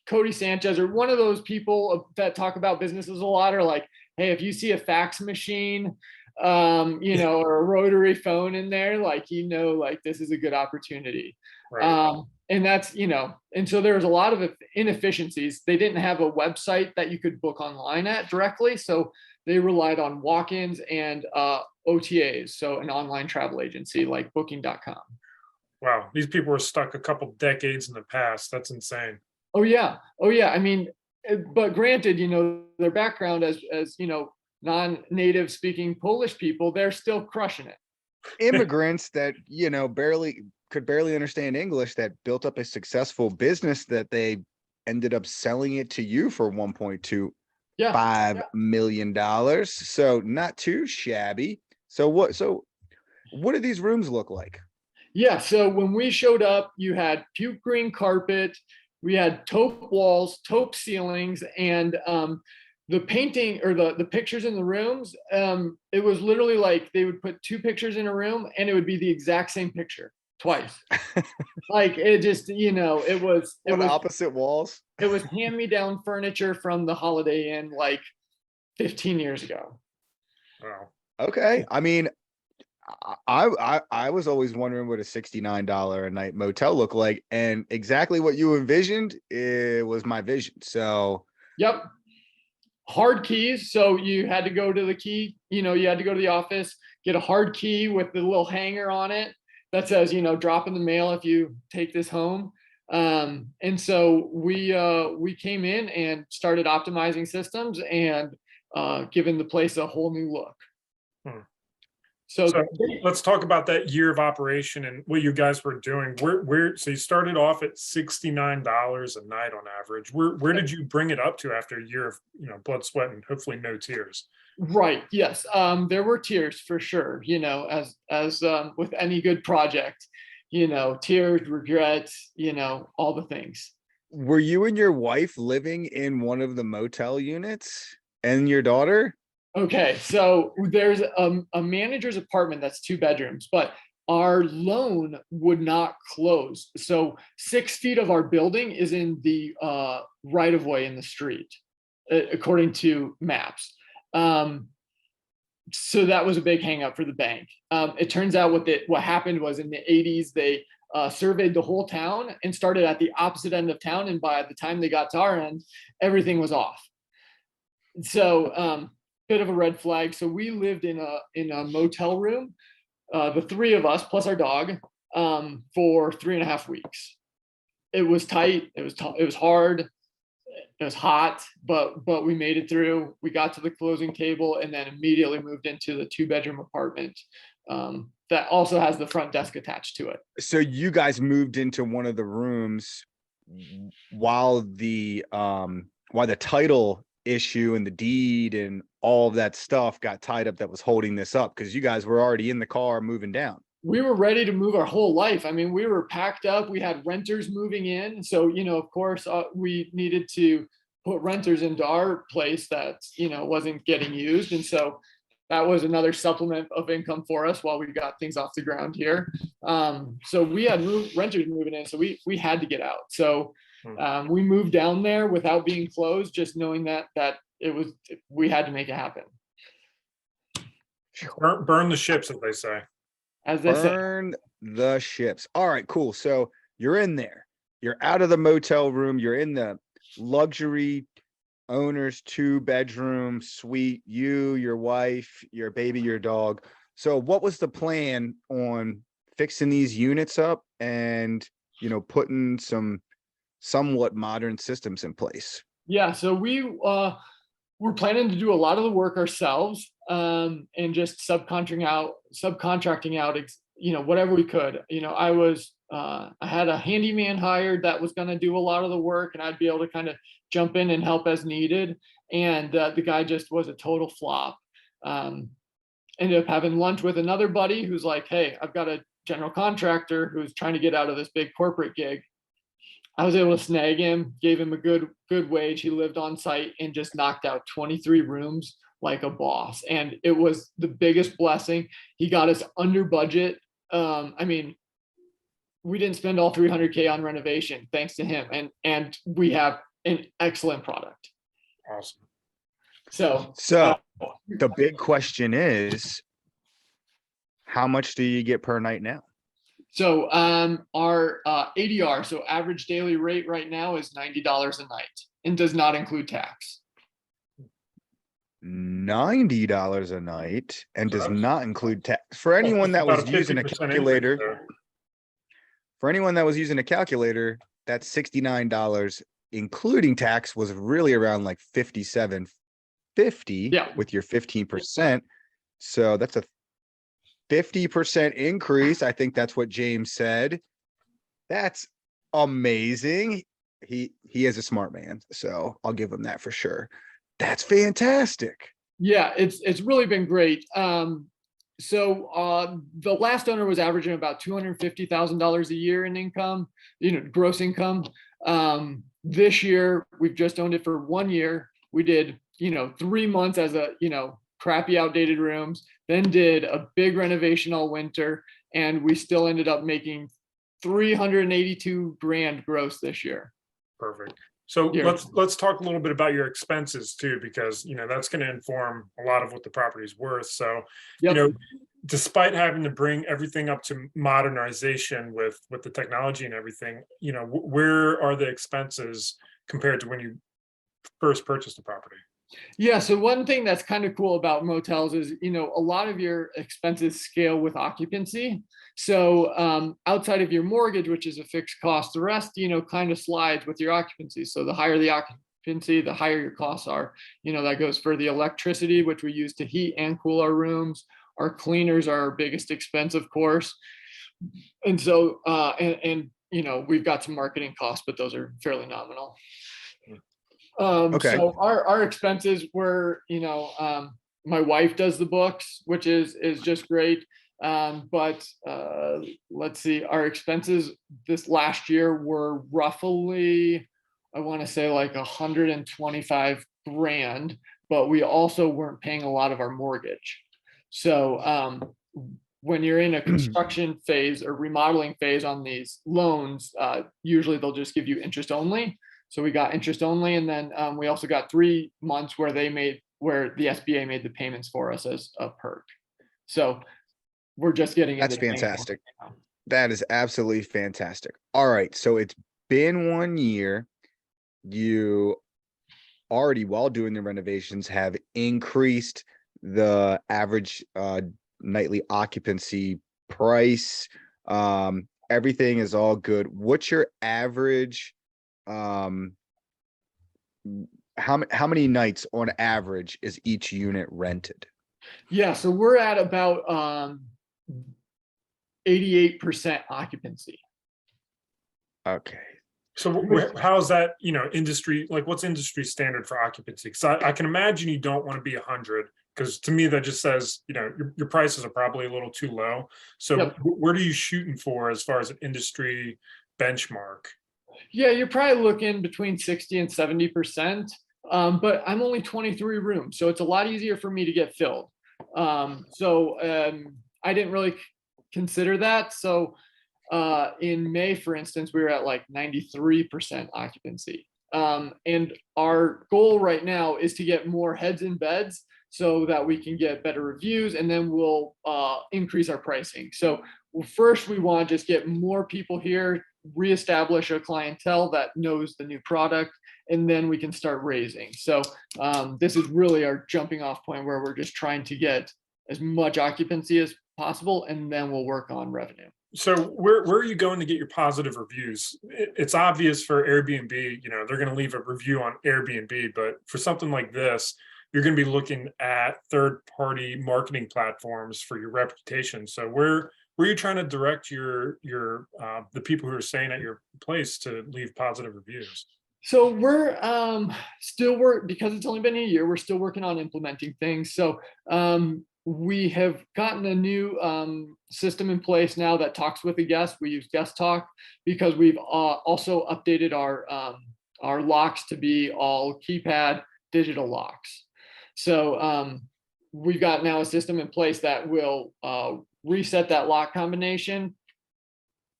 Cody Sanchez or one of those people that talk about businesses a lot are like, hey, if you see a fax machine or a rotary phone in there, like, like this is a good opportunity. Right. And that's, and so there was a lot of inefficiencies. They didn't have a website that you could book online at directly. So they relied on walk-ins and OTAs, so an online travel agency like booking.com. Wow. These people were stuck a couple decades in the past. That's insane. Oh yeah. I mean, but granted, their background as non-native speaking Polish people, they're still crushing it. Immigrants that, could barely understand English, that built up a successful business that they ended up selling it to you for $1.25 million. So not too shabby. So what do these rooms look like? Yeah. So when we showed up, you had puke green carpet, we had taupe walls, taupe ceilings, and the painting or the pictures in the rooms, it was literally like they would put two pictures in a room and it would be the exact same picture twice. Like it just, it was opposite walls. It was hand-me-down furniture from the Holiday Inn like 15 years ago. Wow. Okay. I mean, I was always wondering what a $69 a night motel looked like, and exactly what you envisioned, it was my vision. So yep. Hard keys. So you had to go to the key, you had to go to the office, get a hard key with the little hanger on it that says, drop in the mail if you take this home. And so we came in and started optimizing systems and giving the place a whole new look. So let's talk about that year of operation and what you guys were doing. So you started off at $69 a night on average. Where did you bring it up to after a year of blood, sweat, and hopefully no tears? Right. Yes. There were tears for sure. As with any good project, tears, regrets, all the things. Were you and your wife living in one of the motel units and your daughter? Okay, so there's a manager's apartment that's 2 bedrooms, but our loan would not close. So 6 feet of our building is in the right of way in the street, according to maps. So that was a big hang up for the bank. It turns out what happened was in the 80s, they surveyed the whole town and started at the opposite end of town. And by the time they got to our end, everything was off. So bit of a red flag. So we lived in a motel room, the 3 of us plus our dog, for 3.5 weeks. It was tight. It was hard. It was hot, but we made it through. We got to the closing table and then immediately moved into the 2-bedroom apartment that also has the front desk attached to it. So you guys moved into one of the rooms while the title issue and the deed and all of that stuff got tied up that was holding this up, because you guys were already in the car moving down. We were ready to move our whole life. I mean, we were packed up. We had renters moving in. So, of course, we needed to put renters into our place that, wasn't getting used. And so that was another supplement of income for us while we got things off the ground here. So we had renters moving in. So we had to get out. So we moved down there without being closed, just knowing that we had to make it happen. Burn the ships, as they say. Burn the ships. All right, cool. So you're in there. You're out of the motel room. You're in the luxury owner's 2-bedroom suite. You, your wife, your baby, your dog. So what was the plan on fixing these units up and, putting some somewhat modern systems in place? Yeah. So we're planning to do a lot of the work ourselves, and just subcontracting out, whatever we could. I had a handyman hired that was going to do a lot of the work, and I'd be able to kind of jump in and help as needed. And the guy just was a total flop. Ended up having lunch with another buddy who's like, "Hey, I've got a general contractor who's trying to get out of this big corporate gig." I was able to snag him, gave him a good wage. He lived on site and just knocked out 23 rooms like a boss. And it was the biggest blessing. He got us under budget. I mean, we didn't spend all $300K on renovation thanks to him. And we have an excellent product. Awesome. So the big question is, How much do you get per night now? So our ADR, so average daily rate right now is $90 a night and does not include tax. $90 a night and So does that's- not include tax. For anyone that About was using a 50% increase calculator, there. for anyone that was using a calculator, that $69, including tax, was really around like $57.50 Yeah. with your 15%. So that's a 50% increase. I think that's what James said. That's amazing. He is a smart man, so I'll give him that for sure. That's fantastic. Yeah, it's really been great. So the last owner was averaging about $250,000 a year in income, gross income. This year we've just owned it for 1 year. We did, 3 months as a, crappy outdated rooms, then did a big renovation all winter, and we still ended up making 382 grand gross this year. Perfect. So Yeah. let's talk a little bit about your expenses too, because that's going to inform a lot of what the property is worth. So, Yep. Despite having to bring everything up to modernization with the technology and everything, where are the expenses compared to when you first purchased the property? Yeah, so one thing that's kind of cool about motels is, a lot of your expenses scale with occupancy. So outside of your mortgage, which is a fixed cost, the rest, kind of slides with your occupancy. So the higher the occupancy, the higher your costs are. That goes for the electricity, which we use to heat and cool our rooms. Our cleaners are our biggest expense, of course. And so, we've got some marketing costs, but those are fairly nominal. Okay. So our expenses were, my wife does the books, which is just great. But let's see, our expenses this last year were roughly, I want to say like 125 grand, but we also weren't paying a lot of our mortgage. So when you're in a construction phase or remodeling phase on these loans, usually they'll just give you interest only. So we got interest only, and then we also got 3 months where the SBA made the payments for us as a perk. So we're just getting That's into paying for it fantastic. now. That is absolutely fantastic. All right. So it's been 1 year. You already, while doing the renovations, have increased the average nightly occupancy price. Everything is all good. What's your average? How many nights on average is each unit rented? Yeah, so we're at about 88% occupancy. Okay. So how's that, industry, like what's industry standard for occupancy? Because I can imagine you don't want to be 100, because to me that just says, your prices are probably a little too low. So Yep. What are you shooting for as far as an industry benchmark? Yeah, you're probably looking between 60 and 70%. But I'm only 23 rooms, so it's a lot easier for me to get filled. I didn't really consider that. So in May, for instance, we were at like 93% occupancy. And our goal right now is to get more heads in beds so that we can get better reviews, and then we'll increase our pricing. So first, we want to just get more people here, reestablish a clientele that knows the new product, and then we can start raising. So this is really our jumping off point where we're just trying to get as much occupancy as possible, and then we'll work on revenue. So where are you going to get your positive reviews? It's obvious for Airbnb, they're going to leave a review on Airbnb, but for something like this, you're going to be looking at third-party marketing platforms for your reputation. So where are you trying to direct your the people who are staying at your place to leave positive reviews? So we're because it's only been a year, we're still working on implementing things. So we have gotten a new system in place now that talks with the guest. We use Guest Talk because we've also updated our locks to be all keypad digital locks. So we've got now a system in place that will reset that lock combination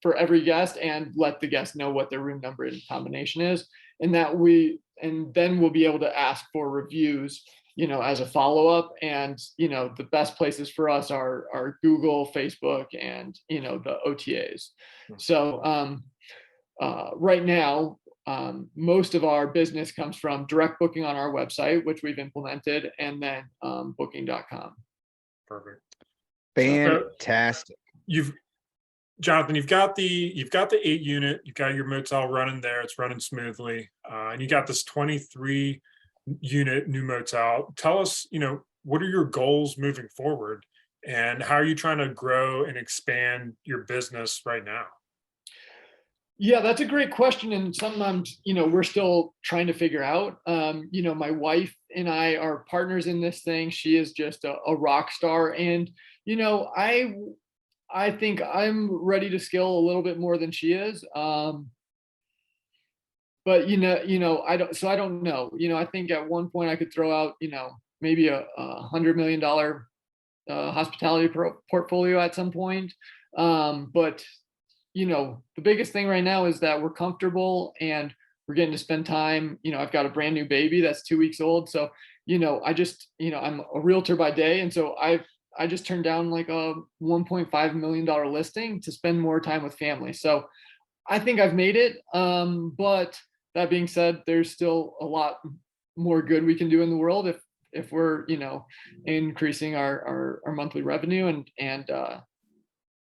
for every guest and let the guest know what their room number and combination is, and then we'll be able to ask for reviews as a follow-up. And, the best places for us are Google, Facebook, and, the OTAs. So right now, most of our business comes from direct booking on our website, which we've implemented, and then booking.com. Perfect. Fantastic. Jonathan, you've got the 8-unit, you've got your motel running there, it's running smoothly, and you got this 23-unit new motel. Tell us, what are your goals moving forward, and how are you trying to grow and expand your business right now? Yeah, that's a great question. And sometimes, we're still trying to figure out. My wife and I are partners in this thing. She is just a rock star. And, I think I'm ready to scale a little bit more than she is. But I don't know. I think at one point I could throw out, maybe a $100 million hospitality portfolio at some point. But the biggest thing right now is that we're comfortable and we're getting to spend time. I've got a brand new baby that's 2 weeks old. So, I just, I'm a realtor by day. And so I just turned down like a $1.5 million listing to spend more time with family. So I think I've made it. But that being said, there's still a lot more good we can do in the world if we're, increasing our monthly revenue. And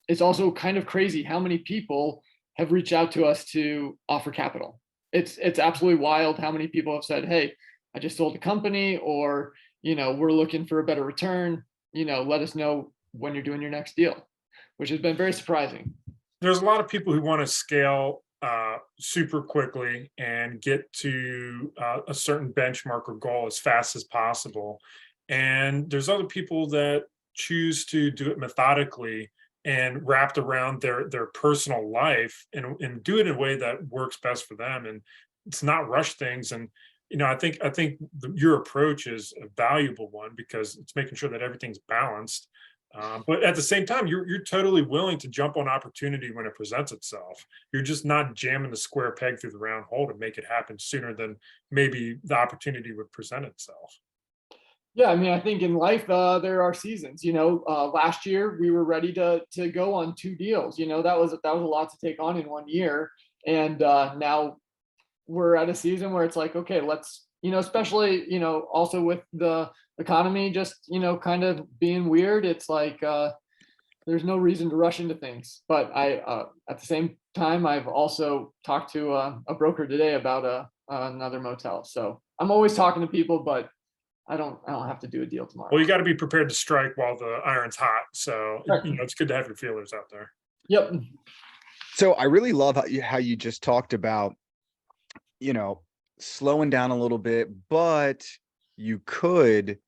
it's also kind of crazy how many people have reached out to us to offer capital. It's absolutely wild how many people have said, hey, I just sold a company, or, we're looking for a better return. Let us know when you're doing your next deal, which has been very surprising. There's a lot of people who want to scale super quickly and get to a certain benchmark or goal as fast as possible. And there's other people that choose to do it methodically and wrapped around their personal life, and do it in a way that works best for them. And it's not rush things. And I think your approach is a valuable one, because it's making sure that everything's balanced. But at the same time, you're totally willing to jump on opportunity when it presents itself. You're just not jamming the square peg through the round hole to make it happen sooner than maybe the opportunity would present itself. Yeah, I mean, I think in life there are seasons. Last year we were ready to go on 2 deals. That was a lot to take on in 1 year, and now we're at a season where it's like, okay, let's, especially, also with the economy just, kind of being weird. It's like, there's no reason to rush into things. But at the same time, I've also talked to a broker today about another motel. So I'm always talking to people, but I don't have to do a deal tomorrow. Well, you got to be prepared to strike while the iron's hot. So, it's good to have your feelers out there. Yep. So I really love how you just talked about, slowing down a little bit, but you could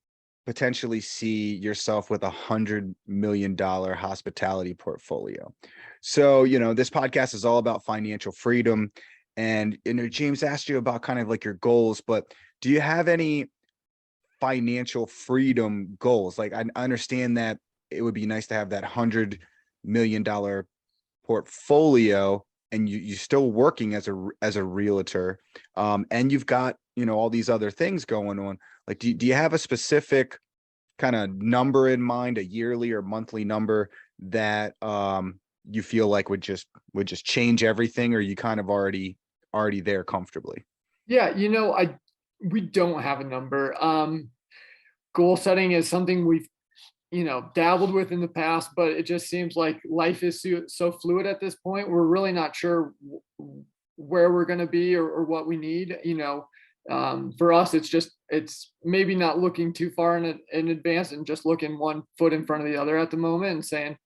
potentially see yourself with $100 million hospitality portfolio. So, this podcast is all about financial freedom. And, James asked you about kind of like your goals, but do you have any financial freedom goals? Like, I understand that it would be nice to have that $100 million portfolio, and you're still working as a realtor, and you've got all these other things going on. Like, do you have a specific kind of number in mind, a yearly or monthly number that you feel like would just change everything, or you kind of already there comfortably? Yeah, we don't have a number. Goal setting is something we've dabbled with in the past, but it just seems like life is so fluid at this point. We're really not sure where we're going to be or what we need. For us, it's maybe not looking too far in advance and just looking 1 foot in front of the other at the moment and saying,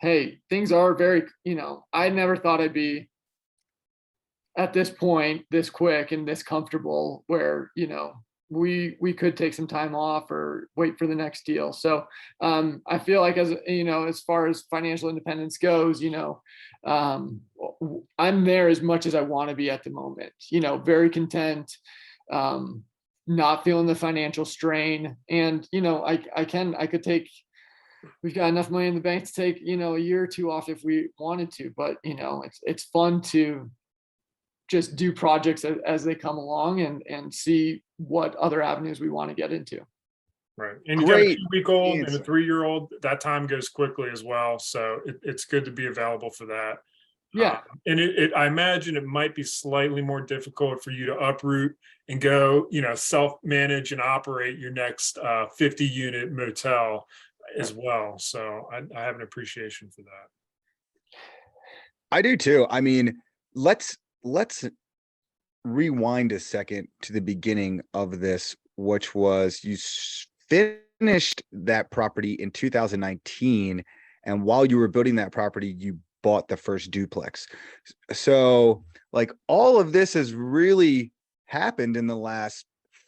hey, things are very, I never thought I'd be at this point this quick and this comfortable where, we could take some time off or wait for the next deal. So I feel like, as far as financial independence goes, I'm there as much as I want to be at the moment, very content, not feeling the financial strain. And, I could take, we've got enough money in the bank to take, a year or 2 off if we wanted to, but it's fun to just do projects as they come along and see what other avenues we want to get into. Right. And you got a Great 2-week-old and a answer. 3-year-old. That time goes quickly as well. So it's good to be available for that. Yeah. And I imagine it might be slightly more difficult for you to uproot and go, self-manage and operate your next 50-unit motel as well. So I have an appreciation for that. I do too. I mean, let's rewind a second to the beginning of this, which was you finished that property in 2019, and while you were building that property, you bought the first duplex. So, like, all of this has really happened in the last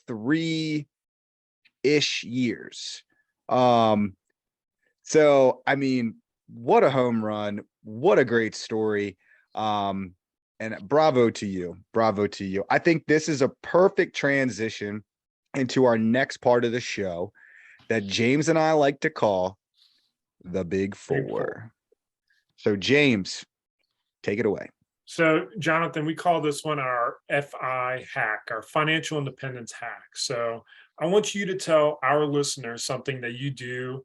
3-ish years. So I mean, what a home run, what a great story. And bravo to you. Bravo to you. I think this is a perfect transition into our next part of the show that James and I like to call the Big Four. So James, take it away. So Jonathan, we call this one our FI hack, our financial independence hack. So I want you to tell our listeners something that you do,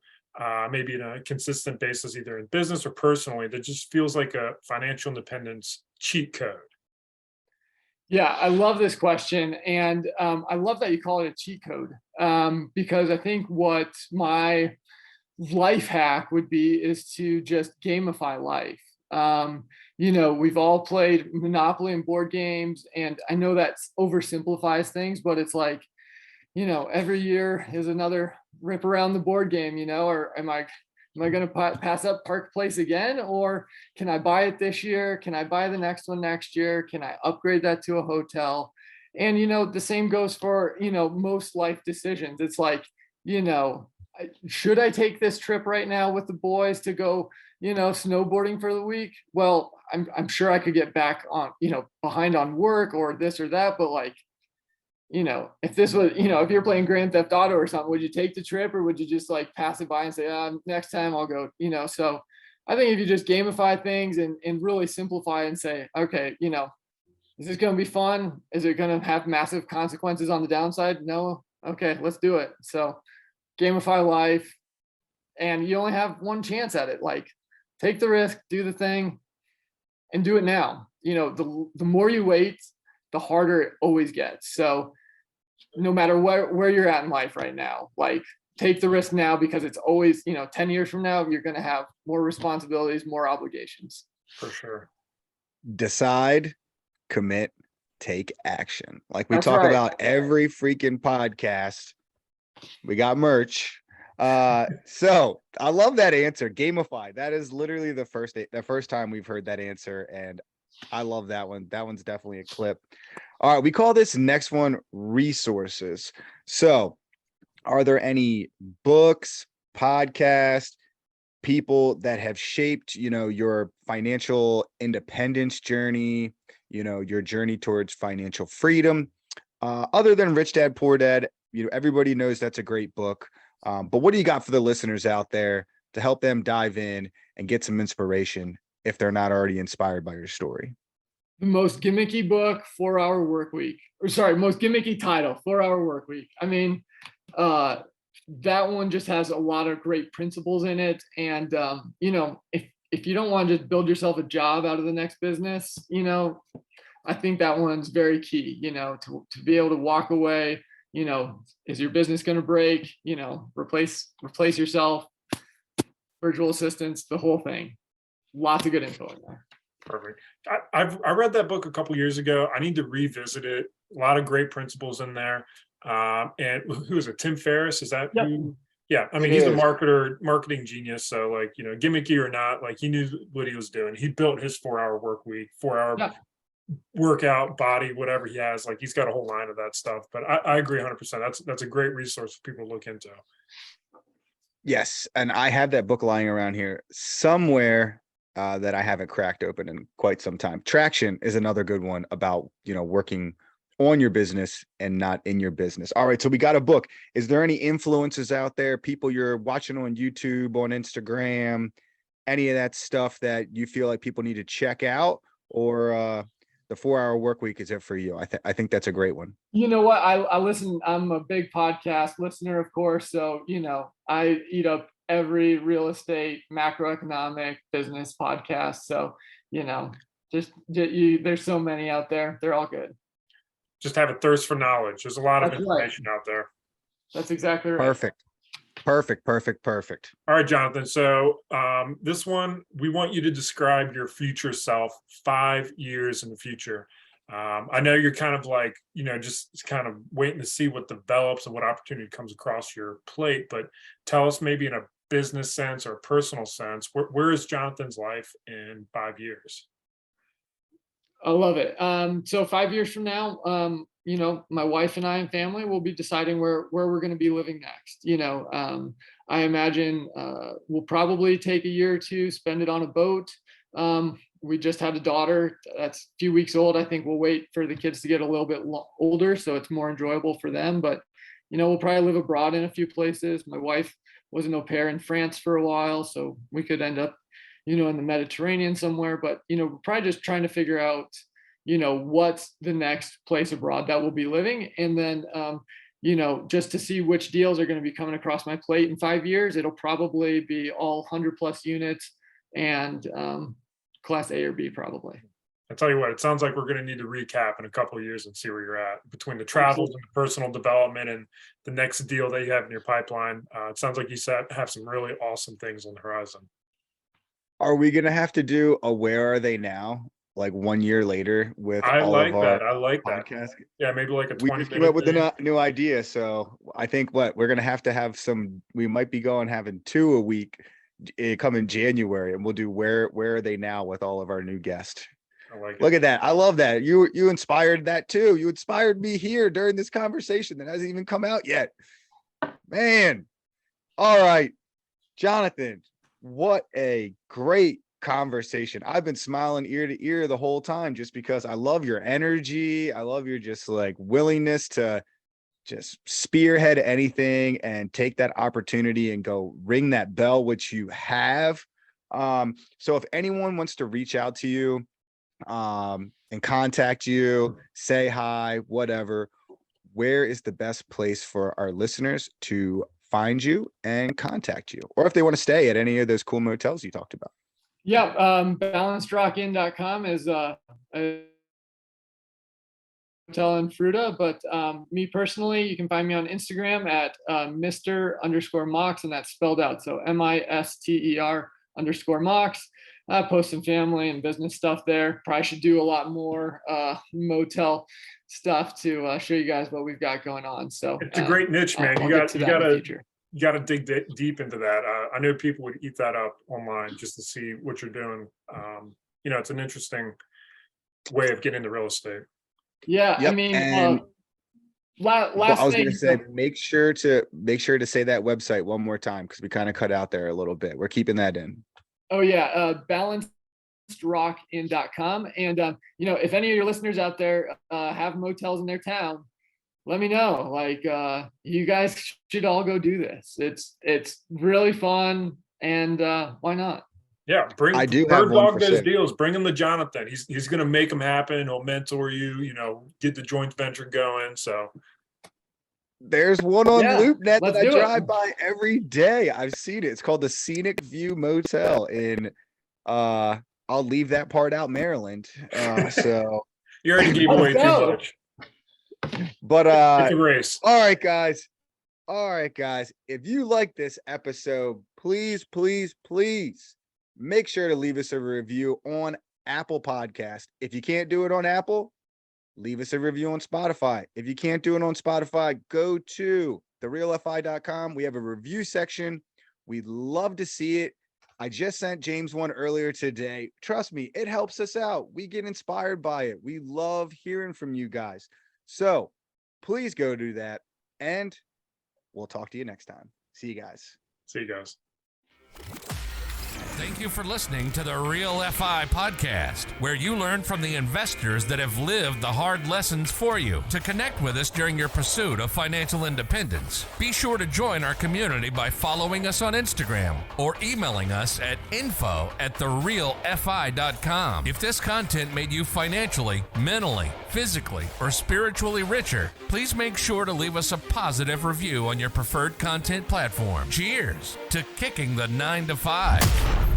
maybe in a consistent basis, either in business or personally, that just feels like a financial independence cheat code. Yeah, I love this question. And I love that you call it a cheat code, because I think what my life hack would be is to just gamify life. We've all played Monopoly and board games, and I know that oversimplifies things, but it's like, every year is another rip around the board game, or am I going to pass up Park Place again? Or can I buy it this year? Can I buy the next one next year? Can I upgrade that to a hotel? And, the same goes for, most life decisions. It's like, should I take this trip right now with the boys to go, snowboarding for the week? Well, I'm sure I could get back on, behind on work or this or that, but like, if this was, if you're playing Grand Theft Auto or something, would you take the trip, or would you just like pass it by and say, next time I'll go, So I think if you just gamify things and really simplify and say, okay, is this going to be fun? Is it going to have massive consequences on the downside? No. Okay, let's do it. So gamify life, and you only have one chance at it. Like, take the risk, do the thing, and do it now. The more you wait, the harder it always gets. So no matter where you're at in life right now, like, take the risk now, because it's always, 10 years from now, you're going to have more responsibilities, more obligations. For sure. Decide, commit, take action. Like we That's talk right. about every freaking podcast. We got merch. So I love that answer. Gamify. That is literally the first time we've heard that answer, and I love that one. That one's definitely a clip. All right, we call this next one resources. So, are there any books, podcasts, people that have shaped, your financial independence journey, your journey towards financial freedom, other than Rich Dad Poor Dad? Everybody knows that's a great book. But what do you got for the listeners out there to help them dive in and get some inspiration if they're not already inspired by your story? The most gimmicky book, 4-Hour Work Week. Or sorry, most gimmicky title, 4-Hour Work Week. I mean, that one just has a lot of great principles in it. And, if you don't want to just build yourself a job out of the next business, I think that one's very key, to be able to walk away. Is your business going to break? Replace yourself, virtual assistants, the whole thing. Lots of good info in there. Perfect. I read that book a couple years ago. I need to revisit it. A lot of great principles in there. And who is it? Tim Ferriss? Is that Yep. who? Yeah. I mean, he's a marketing genius. So like, gimmicky or not, like, he knew what he was doing. He built his 4-hour work week, 4-hour workout, body, whatever he has. Like, he's got a whole line of that stuff. But I agree 100%. That's a great resource for people to look into. Yes. And I have that book lying around here somewhere that I haven't cracked open in quite some time. Traction is another good one about, working on your business and not in your business. All right. So we got a book. Is there any influences out there, people you're watching on YouTube, on Instagram, any of that stuff that you feel like people need to check out? Or The 4-hour work week is it for you? I think that's a great one. You know what? I listen, I'm a big podcast listener, of course. So, I eat up every real estate, macroeconomic business podcast. So, there's so many out there. They're all good. Just have a thirst for knowledge. There's a lot of That's right. information out there. That's exactly right. Perfect. All right, Jonathan. So this one, we want you to describe your future self 5 years in the future. I know you're kind of like, just kind of waiting to see what develops and what opportunity comes across your plate. But tell us, maybe in a business sense or a personal sense, where is Jonathan's life in 5 years? I love it. So 5 years from now, my wife and I and family will be deciding where we're going to be living next. I imagine we'll probably take a year or two, spend it on a boat. We just had a daughter that's a few weeks old. I think we'll wait for the kids to get a little bit older, so it's more enjoyable for them. But, we'll probably live abroad in a few places. My wife was an au pair in France for a while, so we could end up, in the Mediterranean somewhere. But, we're probably just trying to figure out, what's the next place abroad that we'll be living. And then, just to see which deals are going to be coming across my plate in 5 years, it'll probably be all 100+ units and class A or B probably. I tell you what, it sounds like we're going to need to recap in a couple of years and see where you're at between the travels and the personal development and the next deal that you have in your pipeline. It sounds like you have some really awesome things on the horizon. Are we going to have to do a Where Are They Now? Like 1 year later with all of our I like that. podcasts? Yeah, maybe like a 20 We just came up with a new idea. So I think we're going to have some, we might be having 2 a week come in January, and we'll do Where Are They Now with all of our new guests. I like it. Look at that. I love that. You inspired that too. You inspired me here during this conversation that hasn't even come out yet. Man. All right. Jonathan, what a great conversation. I've been smiling ear to ear the whole time just because I love your energy. I love your just like willingness to just spearhead anything and take that opportunity and go ring that bell, which you have. So if anyone wants to reach out to you and contact you, say hi, whatever, where is the best place for our listeners to find you and contact you? Or if they want to stay at any of those cool motels you talked about? Yeah, balancedrockin.com is a hotel in Fruta, but me personally, you can find me on Instagram at Mr_Mox, and that's spelled out. So MISTER_Mox. I post some family and business stuff there. Probably should do a lot more motel stuff to show you guys what we've got going on. So it's a great niche, man. You got to dig deep into that. I know people would eat that up online just to see what you're doing. It's an interesting way of getting into real estate. Yeah, yep. I mean, last I was going to say, make sure to say that website one more time because we kind of cut out there a little bit. We're keeping that in. Oh yeah, balancedrockin.com. And if any of your listeners out there have motels in their town, let me know. Like, you guys should all go do this. It's really fun, and why not? Yeah, I do Bird Dog those deals. Bring him to Jonathan. He's going to make them happen. He'll mentor you. Get the joint venture going. So there's one on LoopNet that I drive by every day. I've seen it. It's called the Scenic View Motel in I'll leave that part out, Maryland. So you already gave away too much. But it's a race. All right, guys. If you like this episode, please make sure to leave us a review on Apple Podcast. If you can't do it on Apple, leave us a review on Spotify. If you can't do it on Spotify, go to therealfi.com. We have a review section. We'd love to see it. I just sent James one earlier today. Trust me, it helps us out. We get inspired by it. We love hearing from you guys. So please go do that. And we'll talk to you next time. See you guys. Thank you for listening to the Real FI podcast, where you learn from the investors that have lived the hard lessons for you. To connect with us during your pursuit of financial independence, be sure to join our community by following us on Instagram or emailing us at info@therealfi.com. If this content made you financially, mentally, physically, or spiritually richer, please make sure to leave us a positive review on your preferred content platform. Cheers to kicking the 9 to 5.